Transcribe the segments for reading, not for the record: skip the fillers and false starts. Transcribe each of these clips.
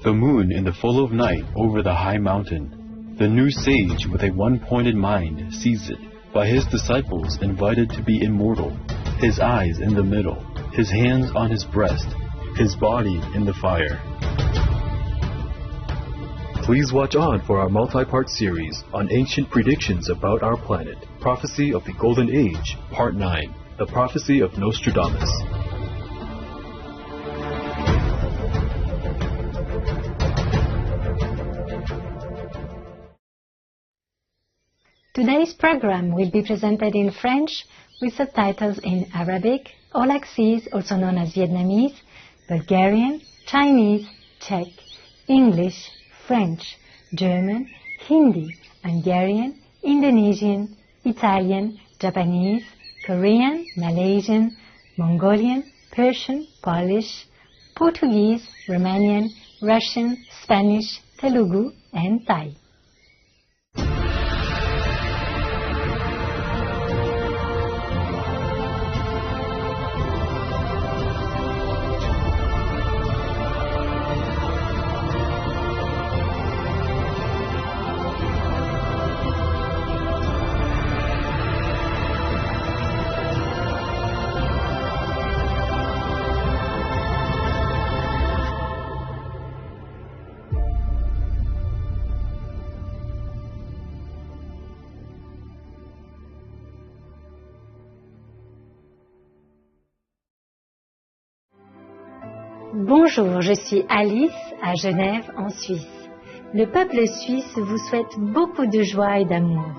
the moon in the full of night over the high mountain. The new sage with a one-pointed mind sees it, by his disciples invited to be immortal, his eyes in the middle, his hands on his breast, his body in the fire. Please watch on for our multi-part series on ancient predictions about our planet, Prophecy of the Golden Age, Part 9, The Prophecy of Nostradamus. Today's program will be presented in French with subtitles in Arabic, Aulaxese, also known as Vietnamese, Bulgarian, Chinese, Czech, English, French, German, Hindi, Hungarian, Indonesian, Italian, Japanese, Korean, Malaysian, Mongolian, Persian, Polish, Portuguese, Romanian, Russian, Spanish, Telugu, and Thai. Bonjour, je suis Alice à Genève en Suisse. Le peuple suisse vous souhaite beaucoup de joie et d'amour.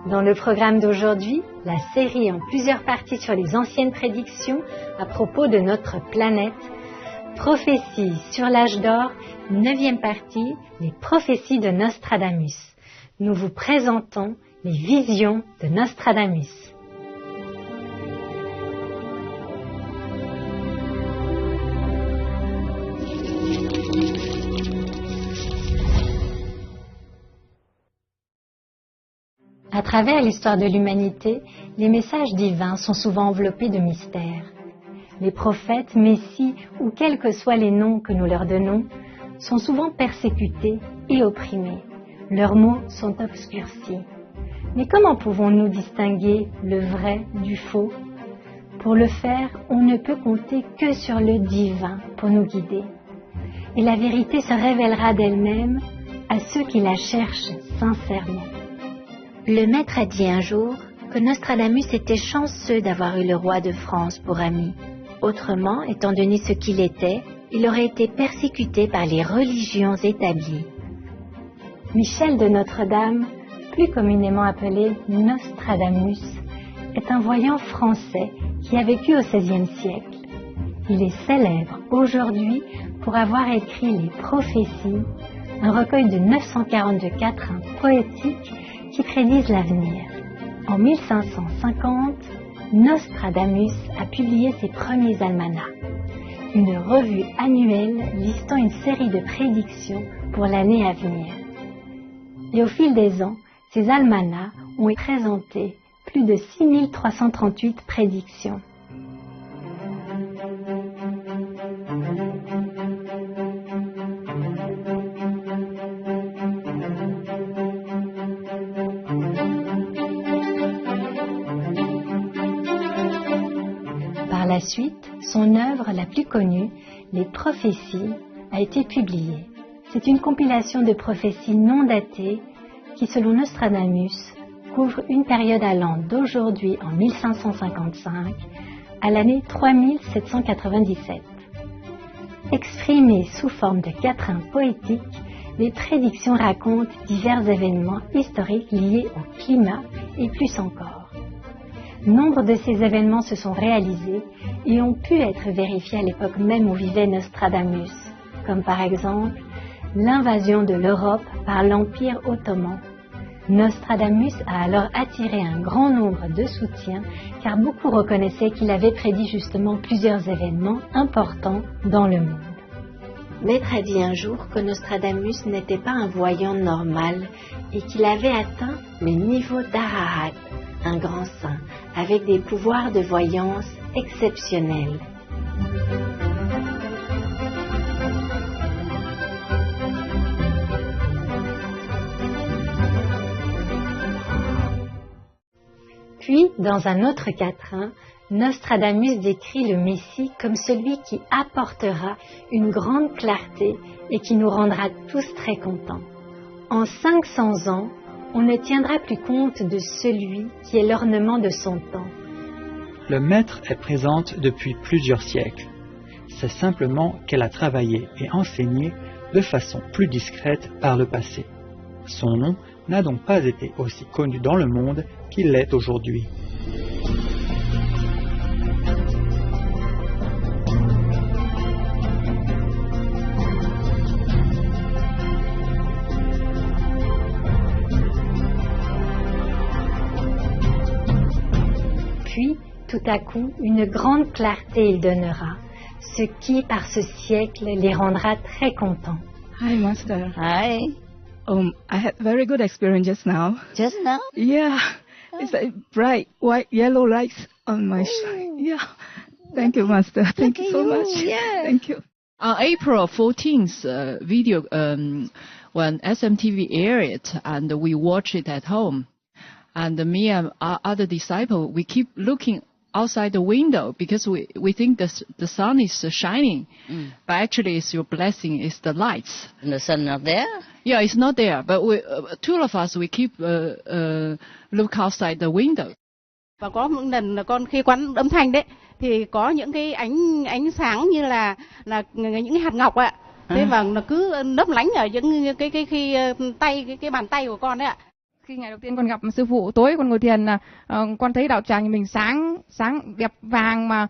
Dans le programme d'aujourd'hui, la série en plusieurs parties sur les anciennes prédictions à propos de notre planète, Prophéties sur l'âge d'or, 9e partie, les prophéties de Nostradamus. Nous vous présentons les visions de Nostradamus. À travers l'histoire de l'humanité, les messages divins sont souvent enveloppés de mystères. Les prophètes, messies ou quels que soient les noms que nous leur donnons, sont souvent persécutés et opprimés. Leurs mots sont obscurcis. Mais comment pouvons-nous distinguer le vrai du faux? Pour le faire, on ne peut compter que sur le divin pour nous guider. Et la vérité se révélera d'elle-même à ceux qui la cherchent sincèrement. Le maître a dit un jour que Nostradamus était chanceux d'avoir eu le roi de France pour ami. Autrement, étant donné ce qu'il était, il aurait été persécuté par les religions établies. Michel de Notre-Dame, plus communément appelé Nostradamus, est un voyant français qui a vécu au XVIe siècle. Il est célèbre aujourd'hui pour avoir écrit les Prophéties, un recueil de 942 quatrains poétiques qui prédisent l'avenir. En 1550, Nostradamus a publié ses premiers almanachs, une revue annuelle listant une série de prédictions pour l'année à venir. Et au fil des ans, ces almanachs ont présenté plus de 6338 prédictions. Par la suite, son œuvre la plus connue, Les Prophéties, a été publiée. C'est une compilation de prophéties non datées qui, selon Nostradamus, couvre une période allant d'aujourd'hui en 1555 à l'année 3797. Exprimées sous forme de quatrains poétiques, les prédictions racontent divers événements historiques liés au climat et plus encore. Nombre de ces événements se sont réalisés et ont pu être vérifiés à l'époque même où vivait Nostradamus, comme par exemple l'invasion de l'Europe par l'Empire ottoman. Nostradamus a alors attiré un grand nombre de soutiens car beaucoup reconnaissaient qu'il avait prédit justement plusieurs événements importants dans le monde. Maître a dit un jour que Nostradamus n'était pas un voyant normal et qu'il avait atteint le niveau d'Arahat, un grand saint, avec des pouvoirs de voyance exceptionnels. Puis, dans un autre quatrain, Nostradamus décrit le Messie comme celui qui apportera une grande clarté et qui nous rendra tous très contents. En 500 ans, on ne tiendra plus compte de celui qui est l'ornement de son temps. Le Maître est présente depuis plusieurs siècles. C'est simplement qu'elle a travaillé et enseigné de façon plus discrète par le passé. Son nom n'a donc pas été aussi connu dans le monde qu'il l'est aujourd'hui. Puis, tout à coup, une grande clarté il donnera, ce qui, par ce siècle, les rendra très contents. Hi, Master. Hi. I had very good experience just now. Just now? Yeah, it's like bright white yellow lights on my shirt. Yeah. Thank you, Master. Thank you so much. Yeah. Thank you. On April 14th video, when SMTV aired it, and we watched it at home, and me and our other disciple, we keep looking outside the window because we think the sun is shining, but actually it's your blessing, it's the lights. And the sun not there? Yeah, it's not there, but two of us, we keep look outside the window. Và có một lần là con khi quán âm thanh đấy thì có những cái ánh sáng như là những cái hạt ngọc ạ. Thế và nó cứ lấp lánh ở những cái khi tay cái bàn tay của con đấy ạ. Khi ngày đầu tiên con gặp sư phụ, tối con ngồi thiền là con thấy đạo tràng mình sáng đẹp vàng mà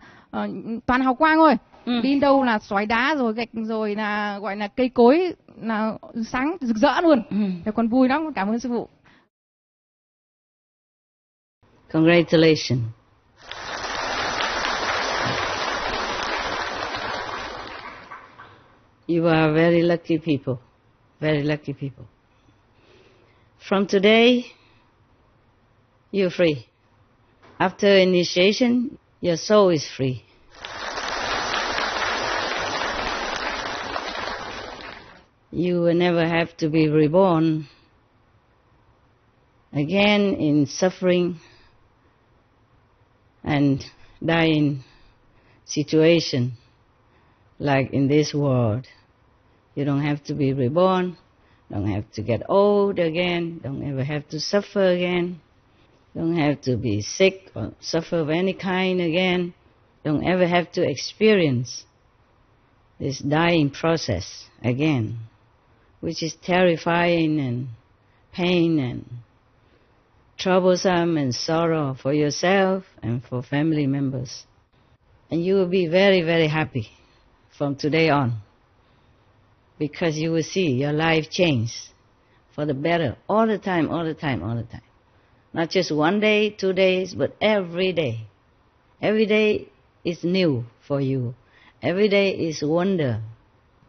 toàn hào quang thôi. Đi đâu là sỏi đá rồi gạch rồi là gọi là cây cối là sáng rực rỡ luôn. Thì con vui lắm, cảm ơn sư phụ. Congratulations. You are very lucky people. Very lucky people. From today, you're free. After initiation, your soul is free. You will never have to be reborn again in suffering and dying situation like in this world. You don't have to be reborn. Don't have to get old again. Don't ever have to suffer again. Don't have to be sick or suffer of any kind again. Don't ever have to experience this dying process again, which is terrifying and pain and troublesome and sorrow for yourself and for family members. And you will be very, very happy from today on, because you will see your life change for the better all the time, all the time, all the time. Not just 1 day, 2 days, but every day. Every day is new for you. Every day is wonder.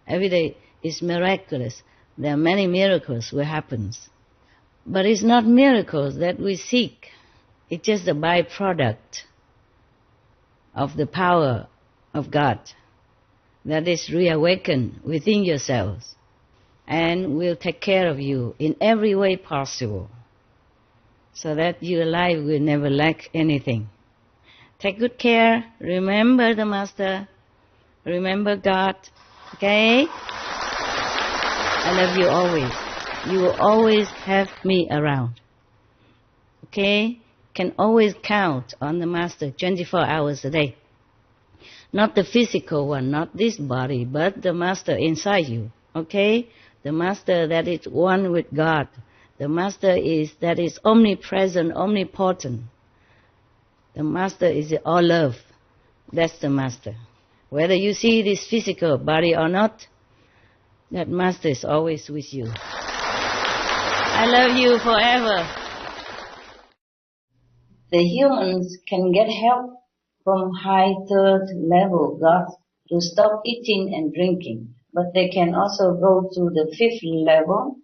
Every day is miraculous. There are many miracles will happen. But it's not miracles that we seek. It's just a byproduct of the power of God that is reawakened within yourselves and will take care of you in every way possible so that your life will never lack anything. Take good care. Remember the Master. Remember God. Okay? I love you always. You will always have me around. Okay? Can always count on the Master 24 hours a day. Not the physical one, not this body, but the Master inside you. Okay? The Master that is one with God. The Master that is omnipresent, omnipotent. The Master is all love. That's the Master. Whether you see this physical body or not, that Master is always with you. I love you forever. The humans can get help from high third level gods to stop eating and drinking, but they can also go to the fifth level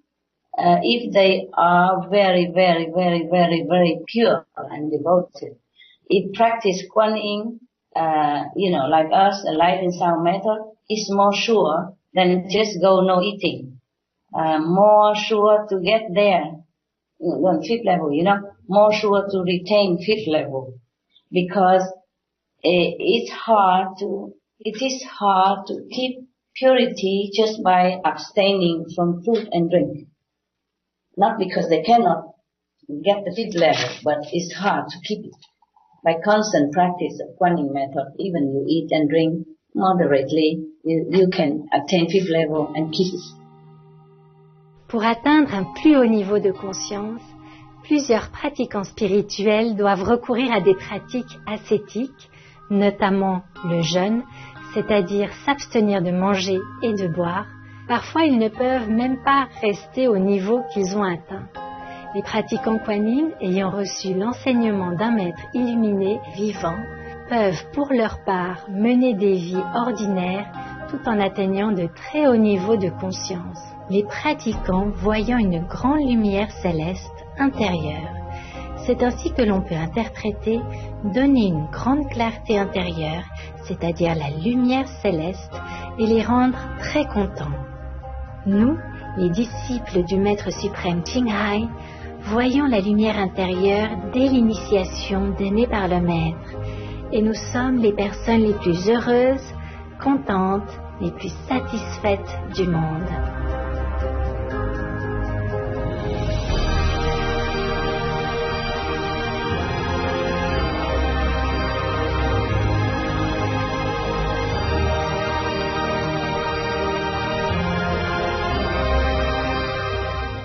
if they are very, very, very, very, very pure and devoted. If practice Kuan Yin, like us, a light and sound method, is more sure than just go no eating. More sure to get there on fifth level, more sure to retain fifth level, because it is hard to keep purity just by abstaining from food and drink. Not because they cannot get the fifth level, but it's hard to keep it. By constant practice of Kuan Yin method, even you eat and drink moderately, you can attain fifth level and keep it. Pour atteindre un plus haut niveau de conscience, plusieurs pratiquants spirituels doivent recourir à des pratiques ascétiques, notamment le jeûne, c'est-à-dire s'abstenir de manger et de boire. Parfois, ils ne peuvent même pas rester au niveau qu'ils ont atteint. Les pratiquants Kuan Yin, ayant reçu l'enseignement d'un maître illuminé vivant, peuvent pour leur part mener des vies ordinaires tout en atteignant de très hauts niveaux de conscience. Les pratiquants voyant une grande lumière céleste intérieure. C'est ainsi que l'on peut interpréter donner une grande clarté intérieure, c'est-à-dire la lumière céleste, et les rendre très contents. Nous, les disciples du Maître suprême Ching Hai, voyons la lumière intérieure dès l'initiation donnée par le Maître, et nous sommes les personnes les plus heureuses, contentes, les plus satisfaites du monde.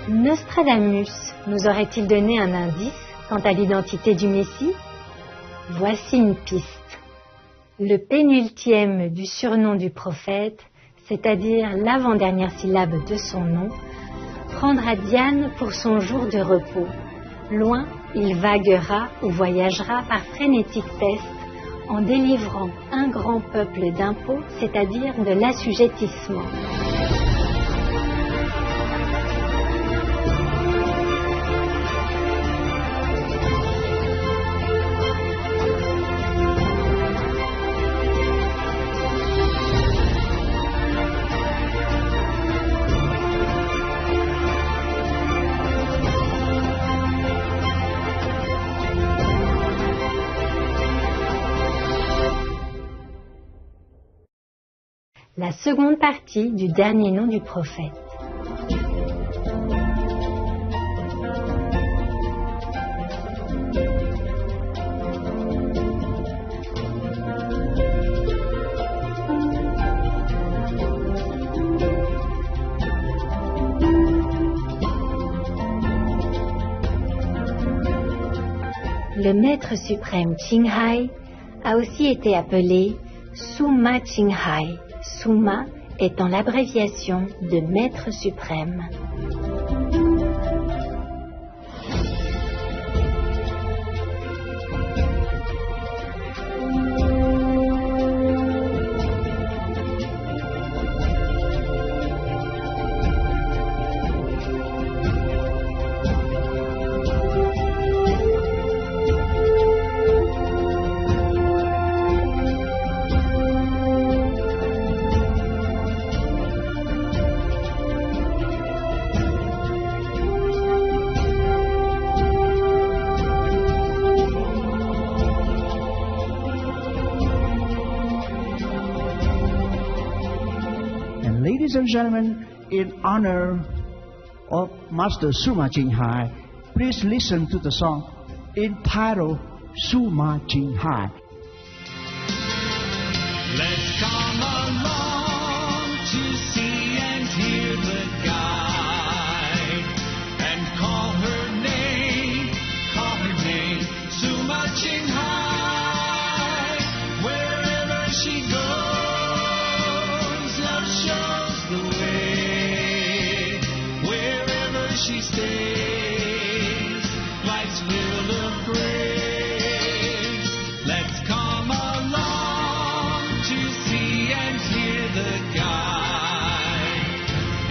Nostradamus nous aurait-il donné un indice quant à l'identité du Messie? Voici une piste. Le pénultième du surnom du prophète, c'est-à-dire l'avant-dernière syllabe de son nom, prendra Diane pour son jour de repos. Loin, il vaguera ou voyagera par frénétique peste en délivrant un grand peuple d'impôts, c'est-à-dire de l'assujettissement. La seconde partie du dernier nom du prophète. Le Maître suprême Ching Hai a aussi été appelé Suma Ching Hai. Suma étant l'abréviation de Maître suprême. Ladies and gentlemen, in honor of Master Suma Ching Hai, please listen to the song entitled Suma Ching Hai. Let's come along to see and hear the guide and call her name, Suma Ching Hai. Wherever she goes, love shows the way. Wherever she stays, life's filled of grace. Let's come along to see and hear the guide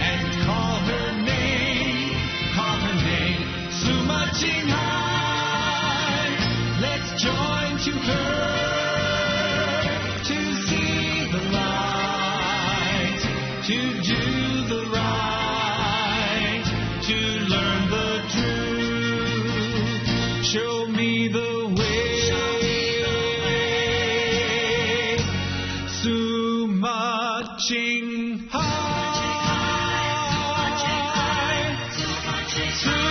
and call her name, Suma Ching Hai. Let's join to her to see the light, to do the right, to learn the truth. marching high, to marching high.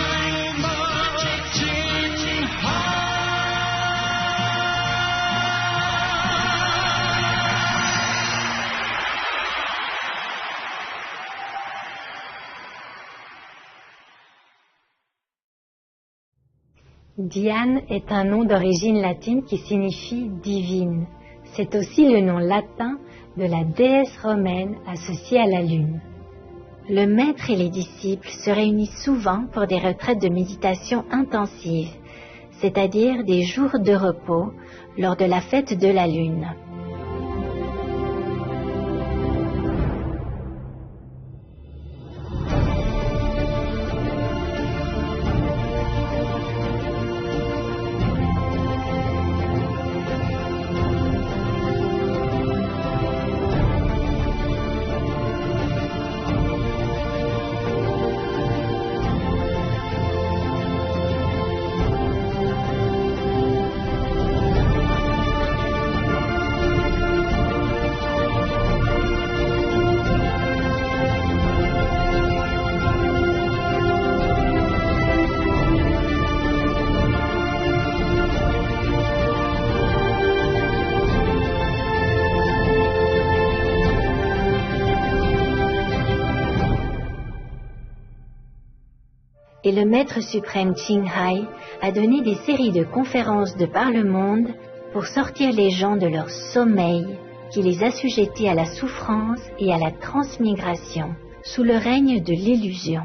Diane est un nom d'origine latine qui signifie divine. C'est aussi le nom latin de la déesse romaine associée à la lune. Le maître et les disciples se réunissent souvent pour des retraites de méditation intensive, c'est-à-dire des jours de repos lors de la fête de la lune. Et le maître suprême Ching Hai a donné des séries de conférences de par le monde pour sortir les gens de leur sommeil qui les assujettit à la souffrance et à la transmigration sous le règne de l'illusion.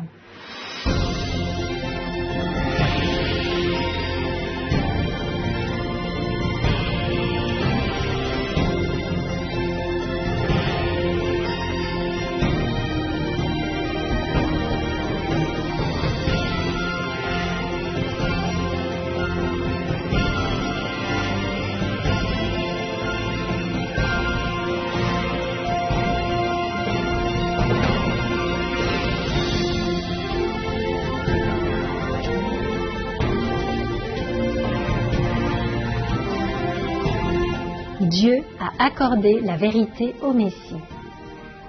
Dieu a accordé la vérité au Messie.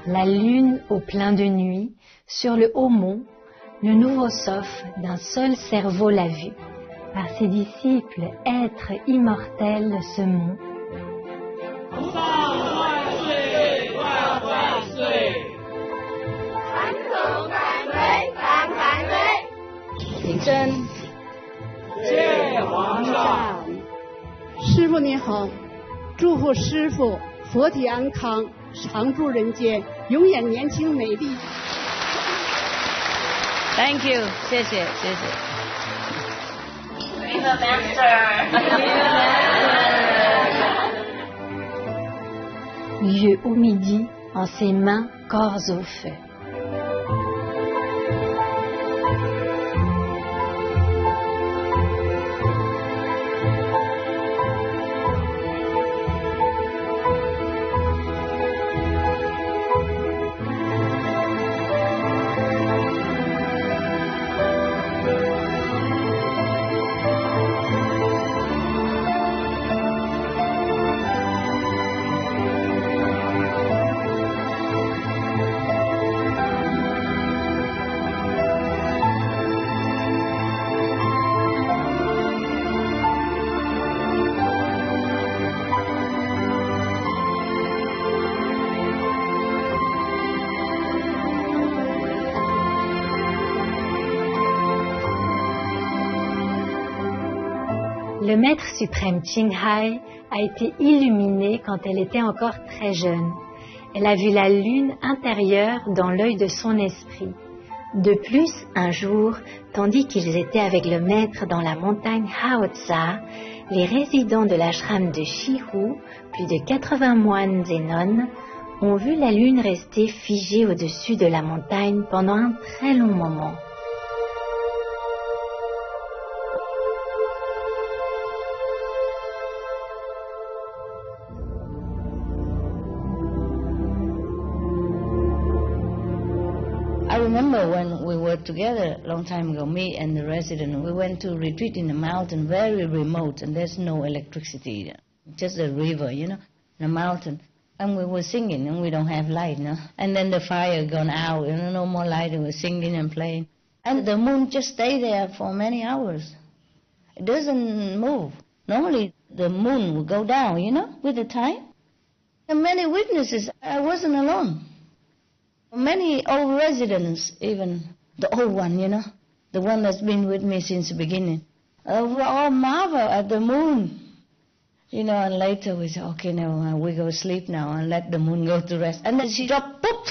La lune au plein de nuit, sur le haut mont, le nouveau sophe d'un seul cerveau l'a vu. Par ses disciples, êtres immortels de ce mont.师父您好，祝福师父佛体安康，常驻人间，永远年轻美丽。Thank you， 谢谢谢谢。Viva Master！ Lieu au midi, en ses mains, corps au feu. Le maître suprême Ching Hai a été illuminée quand elle était encore très jeune. Elle a vu la lune intérieure dans l'œil de son esprit. De plus, un jour, tandis qu'ils étaient avec le maître dans la montagne Haotsa, les résidents de l'ashram de Shihu, plus de 80 moines et nonnes, ont vu la lune rester figée au-dessus de la montagne pendant un très long moment. I remember when we were together a long time ago, me and the resident, we went to retreat in a mountain very remote and there's no electricity, just a river, you know, in a mountain. And we were singing, and we don't have light, no? And then the fire gone out, and no more light, and we're singing and playing. And the moon just stayed there for many hours. It doesn't move. Normally, the moon will go down, you know, with the time. And many witnesses, I wasn't alone. Many old residents, even the old one, you know, the one that's been with me since the beginning, all marvel at the moon. You know, and later we say, okay, now we go sleep now and let the moon go to rest. And then she dropped, poof!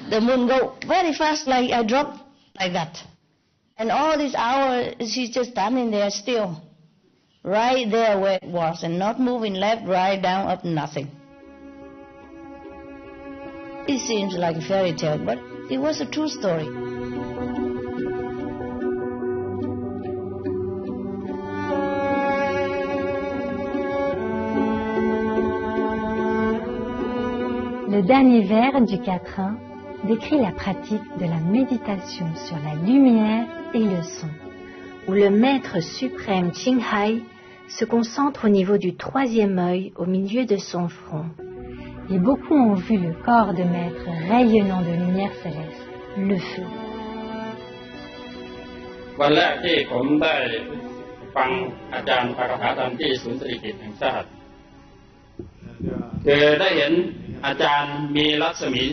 The moon go very fast, like I dropped like that. And all this hour, she's just standing there still, right there where it was, and not moving left, right, down, up, nothing. It seems like a fairy tale, but it was a true story. Le dernier vers du quatrain décrit la pratique de la méditation sur la lumière et le son, où le maître suprême Qinghai se concentre au niveau du troisième œil au milieu de son front. Et beaucoup ont vu le corps de maître rayonnant de lumière céleste, le feu. วันแรกที่ผมได้ฟังอาจารย์ปาฐกถาธรรมที่ศูนย์เศรษฐกิจแห่งชาติคือได้เห็นอาจารย์มีรัศมี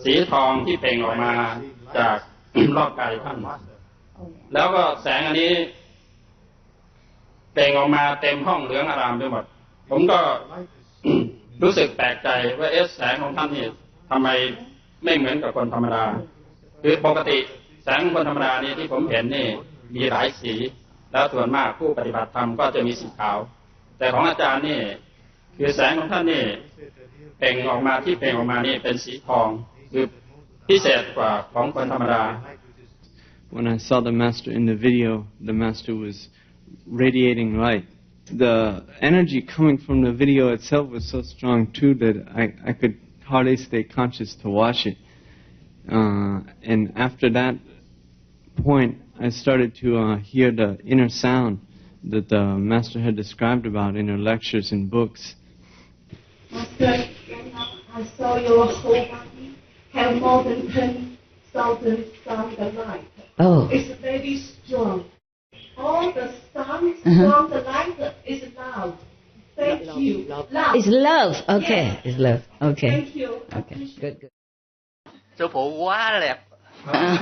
สีทองที่เปล่งออกมาจากรอบกายท่านแล้วก็แสงอันนี้เปล่งออกมาเต็มห้องเหลืองอารามไปหมดผมก็ รู้สึกแปลกใจว่าแสงของท่านนี่ทำไมไม่เหมือนกับคนธรรมดาคือปกติแสงคนธรรมดานี่ที่ผมเห็นนี่มีหลายสีแล้วส่วนมากผู้ปฏิบัติธรรมก็จะมีสีขาวแต่ของอาจารย์นี่คือแสงของท่านนี่เปล่งออกมาที่เปล่งออกมานี่เป็นสีทองคือพิเศษกว่าของคนธรรมดา When I saw the master in the video, the master was radiating light. The energy coming from the video itself was so strong too that I could hardly stay conscious to watch it. And after that point, I started to hear the inner sound that the master had described about in her lectures and books. Master, I saw your whole body have more than 10,000 sound light. Oh. It's very strong. All the sound from the light is loud. Thank you. Love. It's love. Okay. Yes. It's love. Okay. Thank you. Okay. Good. Sư phụ quá đẹp.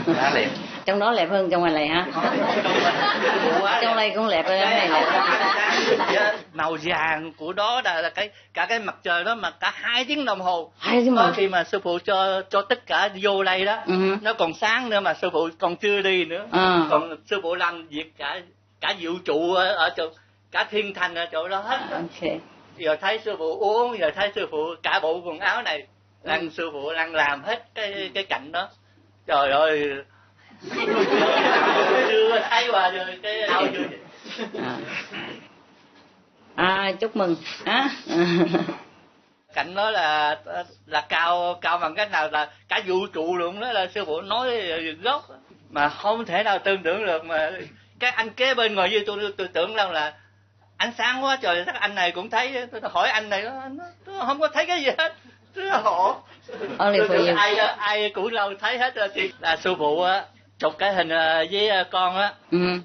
Quá đẹp. Trong đó đẹp hơn trong ngoài này hả? Trong đây cũng đẹp hơn này đẹp. Màu vàng của đó là cả cái mặt trời đó mà cả 2 tiếng đồng hồ. 2 tiếng đồng hồ. Khi mà sư phụ cho tất cả vô đây đó, nó còn sáng nữa mà sư phụ còn chưa đi nữa. Còn sư phụ làm việc cả vũ trụ ở chỗ cả thiên thành ở chỗ đó hết. Okay. Giờ thấy sư phụ uống, giờ thấy sư phụ cả bộ quần áo này, sư phụ đang làm hết cái cảnh đó. Trời ơi. Chưa thấy qua rồi cái áo chưa. Chúc mừng. Cảnh đó là cao bằng cách nào là cả vũ trụ luôn đó, là sư phụ nói gốc mà không thể nào tưởng tượng được. Mà cái anh kế bên ngồi với tôi tưởng đâu là ánh sáng quá trời, chắc anh này cũng thấy. Tôi hỏi anh này nó không có thấy cái gì hết, rất hộ. Ai cũng lâu thấy hết rồi. Thì là sư phụ chụp cái hình với con á,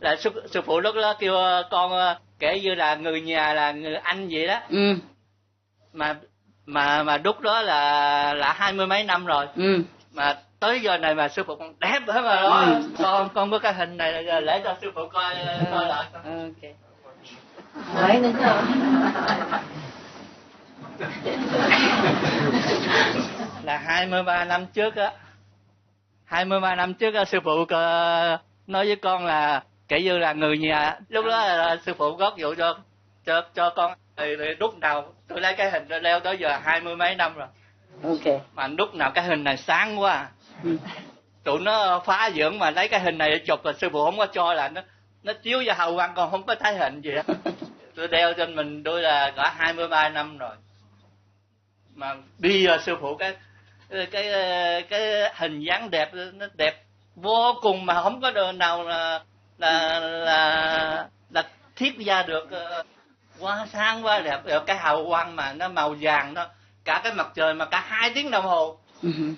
là sư phụ lúc đó kêu con kể như là người nhà, là người anh vậy đó. Mà đúc đó là 20 mấy năm rồi. Mà tới giờ này mà sư phụ còn đẹp hơn mà đó. Con có cái hình này để cho sư phụ coi lại. Ok. Hỏi nữa không? Là 23 năm trước á. 23 năm trước á, sư phụ nói với con là kể như là người nhà. Lúc đó là sư phụ góp vụ cho con. Thì lúc nào tôi lấy cái hình leo tới giờ 20 mấy năm rồi. Ok. Mà lúc nào cái hình này sáng quá. Tụi nó phá dưỡng mà lấy cái hình này để chụp, là sư phụ không có cho, là nó chiếu vào hào quang, còn không có thấy hình gì hết. Tôi đeo trên mình tôi là cả 23 năm rồi. Mà bây giờ sư phụ cái hình dáng đẹp, nó đẹp vô cùng mà không có đường nào là thiết ra được. quá sáng quá đẹp, rồi cái hào quang mà nó màu vàng đó, cả cái mặt trời mà cả 2 tiếng đồng hồ.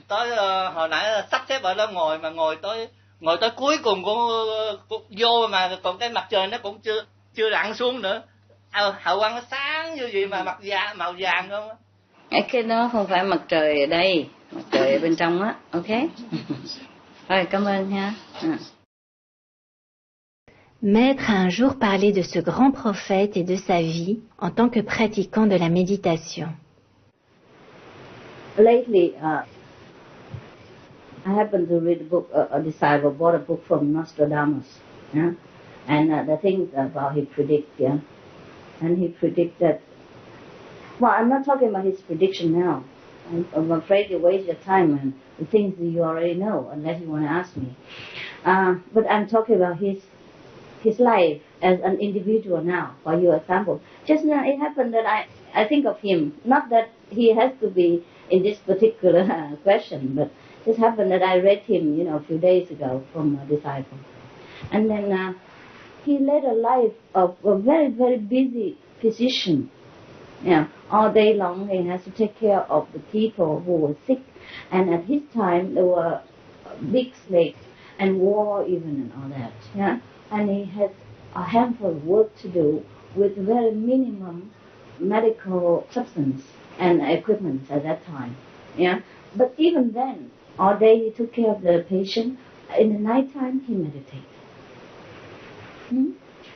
Tới hồi nãy sắp xếp ở đó ngồi tới cuối cùng cũng vô mà còn cái mặt trời nó cũng chưa lặn xuống nữa. Hào quang nó sáng như vậy mà màu vàng không á. Cái đó không phải mặt trời ở đây, mặt trời ở bên trong á, ok? Rồi, cảm ơn ha. Maître a un jour parlé de ce grand prophète et de sa vie en tant que pratiquant de la méditation. Lately, I happened to read a book, a disciple bought a book from Nostradamus, yeah? And the things about he predict, yeah? And he predicted, well, I'm not talking about his prediction now. I'm afraid you waste your time and the things that you already know, unless you want to ask me. But I'm talking about his life as an individual now, for your example. Just now it happened that I think of him, not that he has to be in this particular question, but it happened that I read him, a few days ago from a disciple. And then he led a life of a very, very busy physician. All day long he has to take care of the people who were sick. And at his time there were big plagues and war even and all that. Yeah? And he had a handful of work to do with very minimum medical substance and equipment at that time. Yeah? But even then, all day he took care of the patient. In the night time he meditated.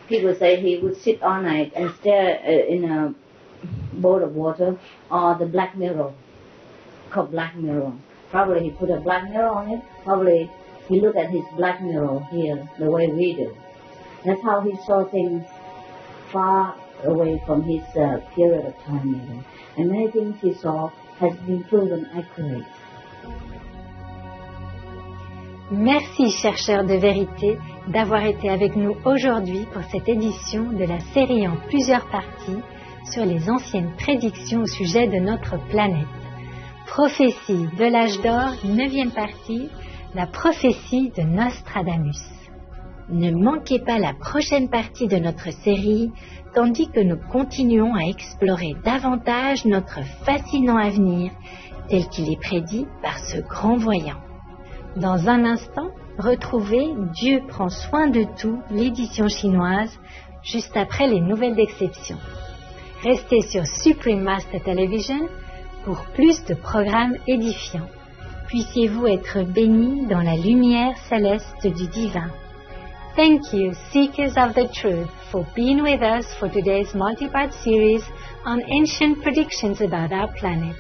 People say he would sit all night and stare in a bowl of water or the black mirror, called black mirror. Probably he put a black mirror on it. Probably he looked at his black mirror here the way we do. That's how he saw things far away from his period of time even. And many things he saw has been proven accurate. Merci, chercheurs de vérité, d'avoir été avec nous aujourd'hui pour cette édition de la série en plusieurs parties sur les anciennes prédictions au sujet de notre planète. Prophétie de l'âge d'or, 9e partie, la prophétie de Nostradamus. Ne manquez pas la prochaine partie de notre série, tandis que nous continuons à explorer davantage notre fascinant avenir tel qu'il est prédit par ce grand voyant. Dans un instant, retrouvez Dieu prend soin de tout, l'édition chinoise, juste après les nouvelles d'exception. Restez sur Supreme Master Television pour plus de programmes édifiants. Puissiez-vous être bénis dans la lumière céleste du divin. Thank you, Seekers of the Truth, for being with us for today's multi-part series on ancient predictions about our planet.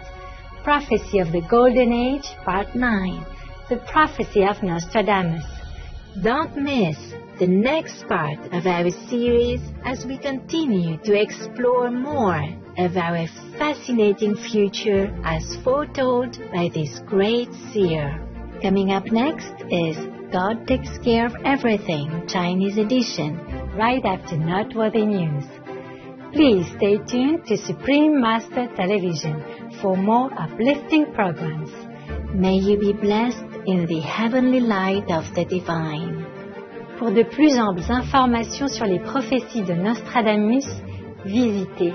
Prophecy of the Golden Age, Part 9. The Prophecy of Nostradamus. Don't miss the next part of our series as we continue to explore more of our fascinating future as foretold by this great seer. Coming up next is God Takes Care of Everything, Chinese edition, right after Noteworthy News. Please stay tuned to Supreme Master Television for more uplifting programs. May you be blessed in the heavenly light of the divine. Pour de plus amples informations sur les prophéties de Nostradamus, visitez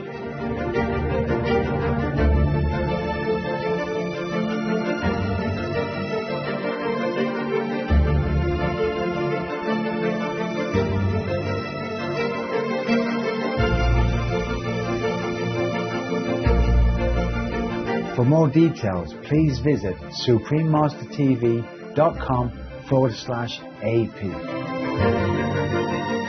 For more details, please visit suprememastertv.com/AP.